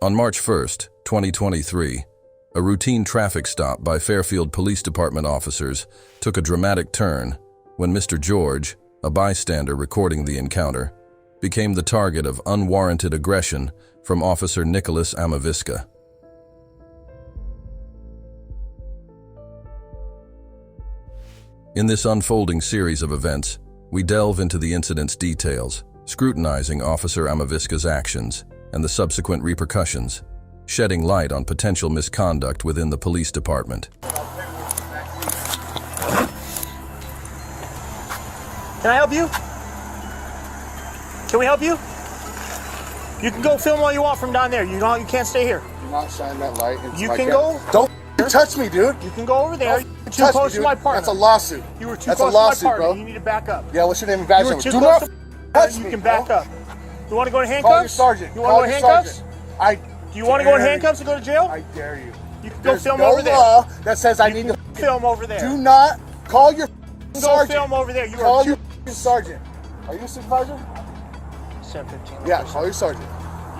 On March 1st, 2023, a routine traffic stop by Fairfield Police Department officers took a dramatic turn when Mr. George, a bystander recording the encounter, became the target of unwarranted aggression from Officer Nicholas Amaviska. In this unfolding series of events, we delve into the incident's details, scrutinizing Officer Amaviska's actions and the subsequent repercussions, shedding light on potential misconduct within the police department. Can I help you? Can we help you? You can go film all you want from down there. You can't stay here. Do not shine that light into You my can camera. go. Don't touch me, dude. You can go over there. Don't You're too close me, to my partner. That's a lawsuit. You were too That's close a lawsuit, to my partner. bro. You need to back up. Yeah, what's your name and badge You were number? too Do close not to touch You me, can back bro. up. You want to go to handcuffs? Call your sergeant. You want to go to handcuffs? Sergeant. Do you want to go in handcuffs and go to jail? I dare you. You can go There's film no over there. law that says I need to Film over there. do not call your Go sergeant. film over there. You Call are your sergeant. Are you a supervisor? 715. Yeah, call your sergeant.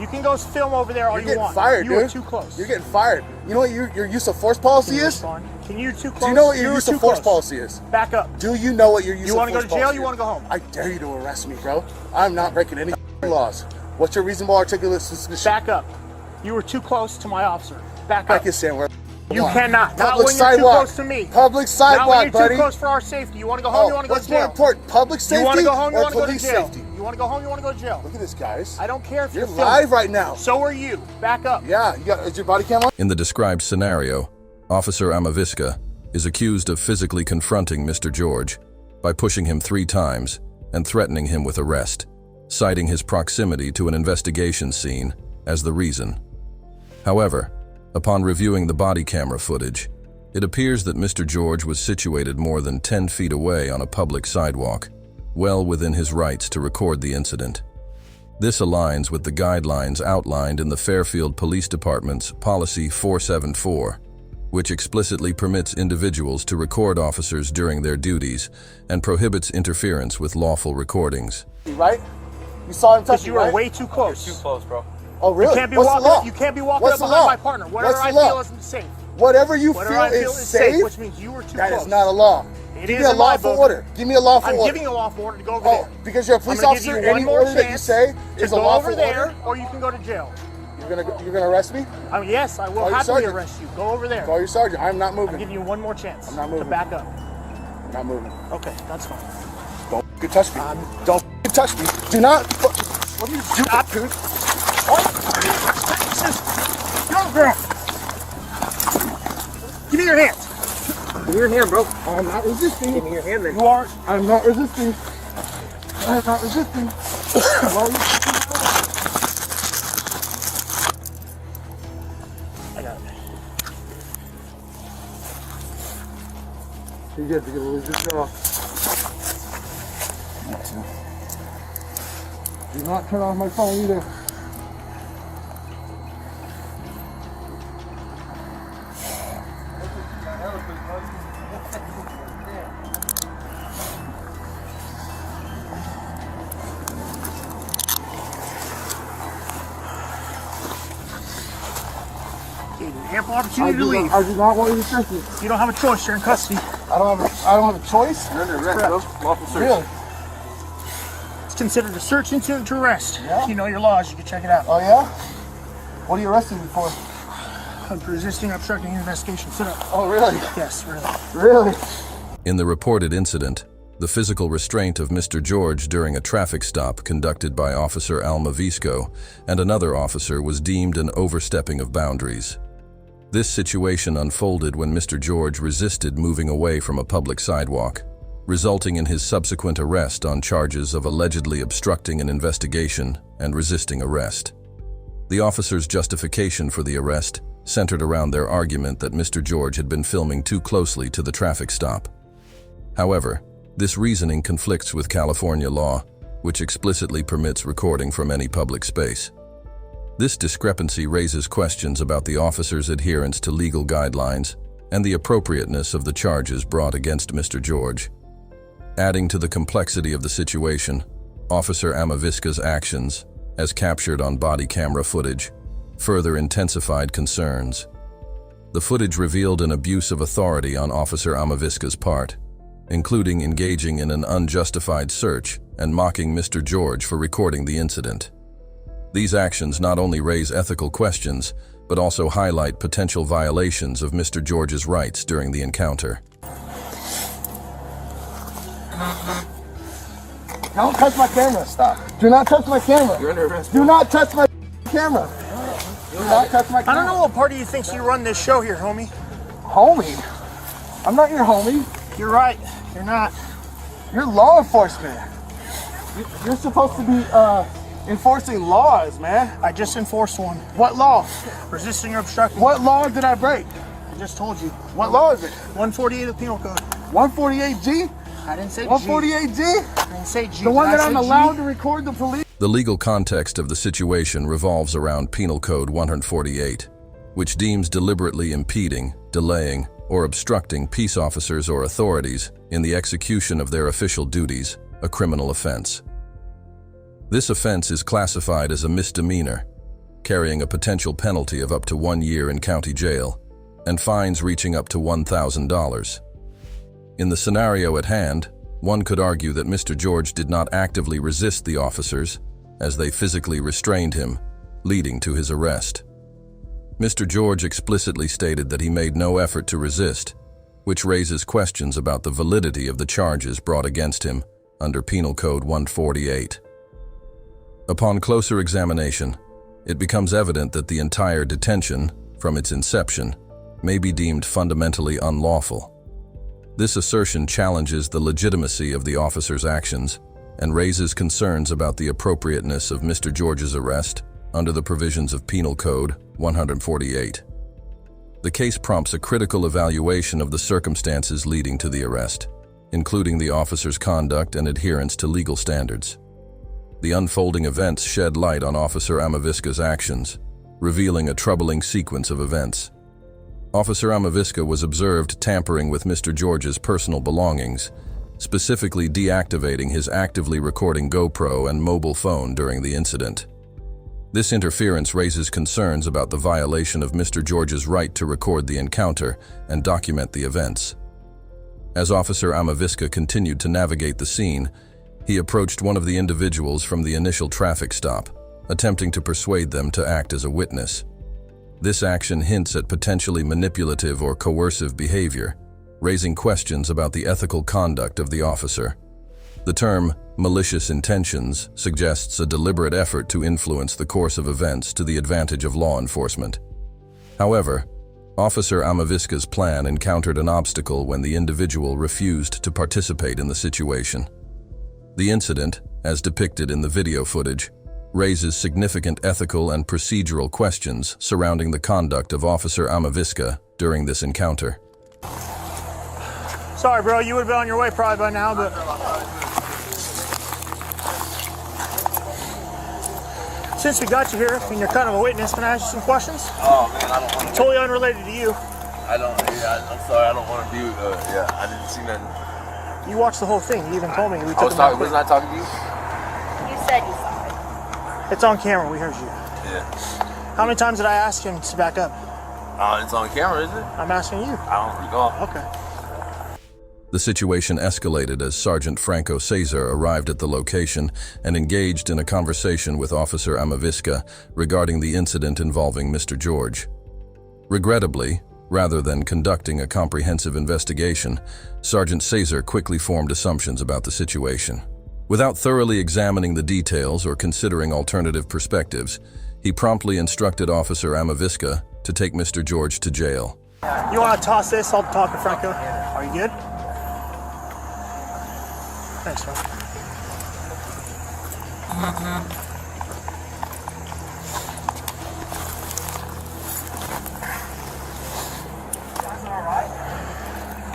You can go film over there all You're you getting want. fired, you dude. are too close. You're getting fired. You know what your use of force policy Can you is? respond? Can you too close? Do you know what your You're use of too force close. policy is? Back up. Do you know what your use You of want force to go to jail? policy You want to go home? I dare you to arrest me, bro. I'm not breaking any laws. What's your reasonable articulate suspicion? Back up. You were too close to my officer. Back I up. can stand where You cannot. Not Public when you're sidewalk. too close to me. Public Not sidewalk, when you're buddy. too close for our safety. You want to go home? You want to go to What's more jail? important, public safety You want to go home? You or want to go to police jail? safety? You want to go home? You want to go to jail? Look at this, guys. I don't care if You're you're live filming. right now. So are you. Back up. Yeah, is your body cam on? In the described scenario, Officer Amaviska is accused of physically confronting Mr. George by pushing him 3 times and threatening him with arrest, citing his proximity to an investigation scene as the reason. However, upon reviewing the body camera footage, it appears that Mr. George was situated more than 10 feet away on a public sidewalk, well within his rights to record the incident. This aligns with the guidelines outlined in the Fairfield Police Department's Policy 474, which explicitly permits individuals to record officers during their duties and prohibits interference with lawful recordings. Right? You saw him touch Because you, you are right? way too close. Too close, bro. Oh, really? You can't be What's the law? walking. You can't be walking What's up the behind law? my partner. Whatever What's the I feel law? is safe. Whatever you Whatever feel I feel is is safe, which means you were too that close. is not a law. It Give is me a in my lawful book. order. Give me a lawful I'm order. giving you a lawful order to go over Oh, there. because you're a police I'm gonna officer, give you any one more order that you chance say to is a go lawful over there, order? or you can go to jail. You're gonna arrest me? I mean, yes, I will Call your happily sergeant. arrest you. Go over there. Call your sergeant. I'm not I'm moving. giving you one more chance I'm not moving. to back up. I'm not moving. Okay, that's fine. Don't f***ing touch me. Don't f***ing touch me. Do not. What are you doing, Stop. dude? Young girl, give me your hands. Give me your hand, bro. I'm not resisting. Give me your hand, then. You are. I'm not resisting. I'm not resisting. Why are you I got it. You're gonna lose your jaw. Do not turn off my phone either. Gave you ample opportunity to leave. I do not want you to touch me. You don't have a choice. You're in custody. I don't have a choice. You're under arrest, bro. Lawful search. Really? It's considered a search incident to arrest. Yeah? If you know your laws, you can check it out. Oh yeah? What are you arresting me for? Resisting, obstructing an investigation. Sit up. Oh really? Yes, really. Really? In the reported incident, the physical restraint of Mr. George during a traffic stop conducted by Officer Amaviska and another officer was deemed an overstepping of boundaries. This situation unfolded when Mr. George resisted moving away from a public sidewalk, resulting in his subsequent arrest on charges of allegedly obstructing an investigation and resisting arrest. The officer's justification for the arrest centered around their argument that Mr. George had been filming too closely to the traffic stop. However, this reasoning conflicts with California law, which explicitly permits recording from any public space. This discrepancy raises questions about the officer's adherence to legal guidelines and the appropriateness of the charges brought against Mr. George. Adding to the complexity of the situation, Officer Amaviska's actions, as captured on body camera footage, further intensified concerns. The footage revealed an abuse of authority on Officer Amaviska's part, including engaging in an unjustified search and mocking Mr. George for recording the incident. These actions not only raise ethical questions, but also highlight potential violations of Mr. George's rights during the encounter. Don't touch my camera. Stop. Do not touch my camera. You're under arrest. Do not touch my camera. Do not touch my camera. I don't know what part of you thinks you run this show here, homie. Homie? I'm not your homie. You're right. You're not. You're law enforcement. You're supposed to be enforcing laws, man. I just enforced one. What law? Resisting or obstructing. What law did I break? I just told you. What law is it? 148 of the Penal Code. 148G? I didn't say G. 148G? I didn't say G. The one that I'm allowed G? to record the police? The legal context of the situation revolves around Penal Code 148, which deems deliberately impeding, delaying, or obstructing peace officers or authorities in the execution of their official duties a criminal offense. This offense is classified as a misdemeanor, carrying a potential penalty of up to 1 year in county jail and fines reaching up to $1,000. In the scenario at hand, one could argue that Mr. George did not actively resist the officers as they physically restrained him, leading to his arrest. Mr. George explicitly stated that he made no effort to resist, which raises questions about the validity of the charges brought against him under Penal Code 148. Upon closer examination, it becomes evident that the entire detention, from its inception, may be deemed fundamentally unlawful. This assertion challenges the legitimacy of the officer's actions and raises concerns about the appropriateness of Mr. George's arrest under the provisions of Penal Code 148. The case prompts a critical evaluation of the circumstances leading to the arrest, including the officer's conduct and adherence to legal standards. The unfolding events shed light on Officer Amaviska's actions, revealing a troubling sequence of events. Officer Amaviska was observed tampering with Mr. George's personal belongings, specifically deactivating his actively recording GoPro and mobile phone during the incident. This interference raises concerns about the violation of Mr. George's right to record the encounter and document the events. As Officer Amaviska continued to navigate the scene, he approached one of the individuals from the initial traffic stop, attempting to persuade them to act as a witness. This action hints at potentially manipulative or coercive behavior, raising questions about the ethical conduct of the officer. The term malicious intentions suggests a deliberate effort to influence the course of events to the advantage of law enforcement. However, Officer Amaviska's plan encountered an obstacle when the individual refused to participate in the situation. The incident, as depicted in the video footage, raises significant ethical and procedural questions surrounding the conduct of Officer Amaviska during this encounter. Sorry, bro. You would have been on your way probably by now, but... Since we got you here, and you're kind of a witness, can I ask you some questions? Oh, man, I don't want to... Totally unrelated to you. I'm sorry, I don't want to do... I didn't see nothing. You watched the whole thing. You even told me. I was not talking to you? You said you saw it. It's on camera. We heard you. Yeah. How many times did I ask him to back up? It's on camera, is it? I'm asking you. I don't recall. Okay. The situation escalated as Sergeant Franco Cesar arrived at the location and engaged in a conversation with Officer Amaviska regarding the incident involving Mr. George. Regrettably, rather than conducting a comprehensive investigation, Sergeant Cesar quickly formed assumptions about the situation. Without thoroughly examining the details or considering alternative perspectives, he promptly instructed Officer Amaviska to take Mr. George to jail. You want to toss this? I'll talk to Franco. Are you good? Thanks, man.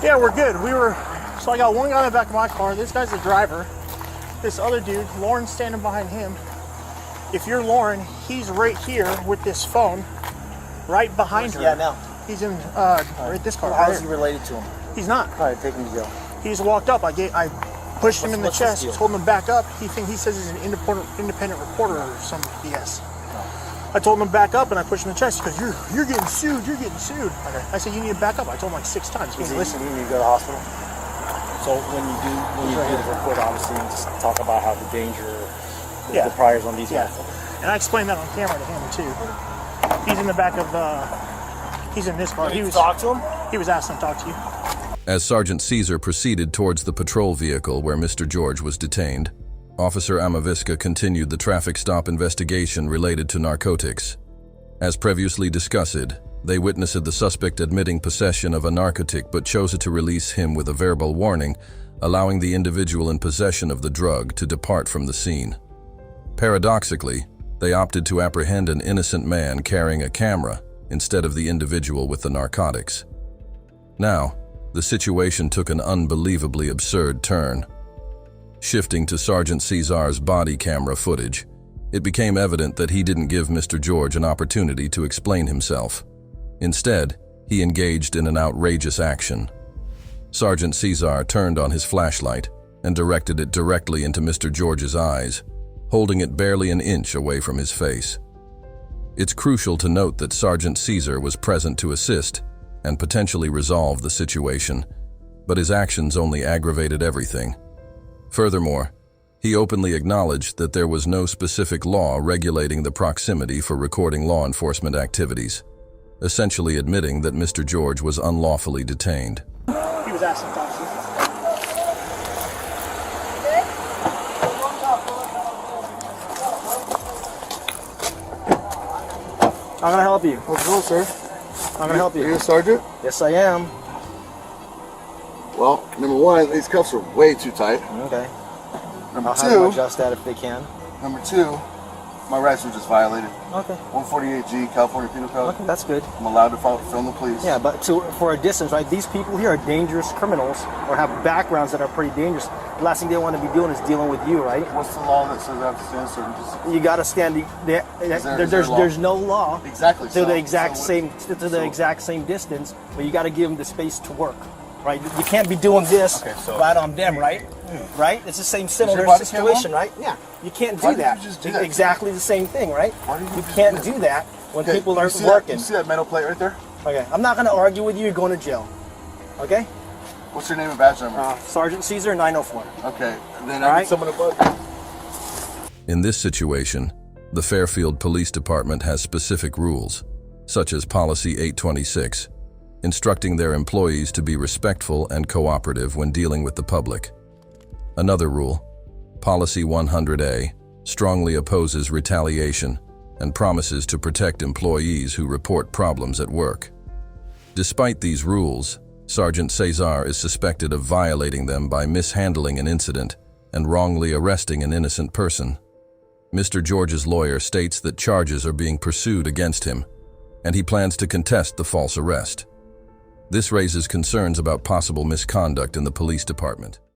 Yeah, we're good. So I got one guy in the back of my car. This guy's the driver. This other dude, Lauren's standing behind him. If you're Lauren, he's right here with this phone, right behind her. Yeah, now. He's in right this car. How is he related to him? He's not. All right, take him to jail. He's walked up. I pushed him in the What's this chest, deal? told him to back up. He says he's an independent reporter or some BS. I told him to back up, and I pushed him in the chest because you're getting sued. You're getting sued. Okay. I said you need to back up. I told him like 6 times. He didn't listen. You need to go to the hospital. So when you do the report, obviously, you just talk about how the danger, the priors on these guys. And I explained that on camera to him too. He's in the back of he's in this car. He was talk to him. He was asking to talk to you. As Sergeant Cesar proceeded towards the patrol vehicle where Mr. George was detained, Officer Amaviska continued the traffic stop investigation related to narcotics. As previously discussed, they witnessed the suspect admitting possession of a narcotic but chose to release him with a verbal warning, allowing the individual in possession of the drug to depart from the scene. Paradoxically, they opted to apprehend an innocent man carrying a camera instead of the individual with the narcotics. Now, the situation took an unbelievably absurd turn. Shifting to Sergeant Cesar's body camera footage, it became evident that he didn't give Mr. George an opportunity to explain himself. Instead, he engaged in an outrageous action. Sergeant Cesar turned on his flashlight and directed it directly into Mr. George's eyes, holding it barely an inch away from his face. It's crucial to note that Sergeant Cesar was present to assist and potentially resolve the situation, but his actions only aggravated everything. Furthermore, he openly acknowledged that there was no specific law regulating the proximity for recording law enforcement activities, essentially admitting that Mr. George was unlawfully detained. He was asking to talk to you. I'm gonna help you. What's going on, sir? I'm gonna help you. You're a sergeant? Yes, I am. Well, number one, these cuffs are way too tight. Okay. Number I'll have them two, adjust that if they can. number two, my rights were just violated. Okay. 148G, California Penal Code. Okay, that's good. I'm allowed to film the police. Yeah, but for a distance, right? These people here are dangerous criminals or have backgrounds that are pretty dangerous. The last thing they want to be doing is dealing with you, right? What's the law that says I have to stand a certain distance? You got to stand. There's no law. Exactly. To the exact same distance, but you got to give them the space to work, right? You can't be doing this right on them, right? Right? It's the same similar situation, right? Yeah. You can't do that. Exactly the same thing, right? You can't do that when people are working. You see that metal plate right there? Okay. I'm not going to argue with you. You're going to jail. Okay? What's your name and badge number? Sergeant Cesar, 904. Okay. Then I need someone to bug. In this situation, the Fairfield Police Department has specific rules, such as Policy 826, instructing their employees to be respectful and cooperative when dealing with the public. Another rule, Policy 100A, strongly opposes retaliation and promises to protect employees who report problems at work. Despite these rules, Sergeant Cesar is suspected of violating them by mishandling an incident and wrongly arresting an innocent person. Mr. George's lawyer states that charges are being pursued against him, and he plans to contest the false arrest. This raises concerns about possible misconduct in the police department.